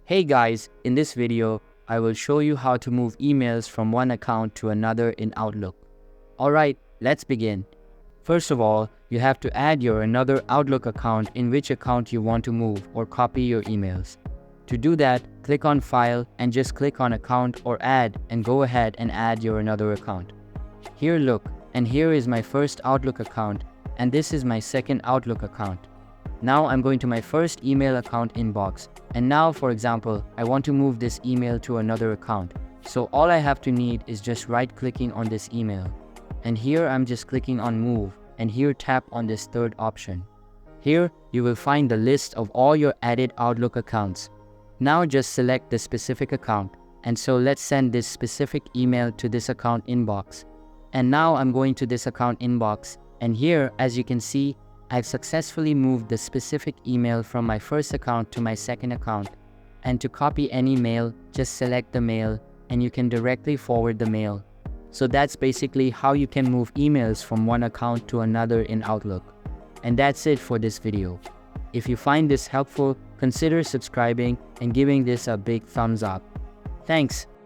Hey guys, in this video, I will show you how to move emails from one account to another in Outlook. Alright, let's begin. First of all, you have to add your another Outlook account in which account you want to move or copy your emails. To do that, click on File and just click on Account or Add and go ahead and add your another account. Here look, and here is my first Outlook account and this is my second Outlook account. Now I'm going to my first email account inbox, and now for example, I want to move this email to another account. So all I have to need is just right clicking on this email. And here I'm just clicking on move, and here tap on this third option. Here you will find the list of all your added Outlook accounts. Now just select the specific account, and so let's send this specific email to this account inbox. And now I'm going to this account inbox, and here as you can see, I've successfully moved the specific email from my first account to my second account. And to copy any mail, just select the mail and you can directly forward the mail. So that's basically how you can move emails from one account to another in Outlook. And that's it for this video. If you find this helpful, consider subscribing and giving this a big thumbs up. Thanks.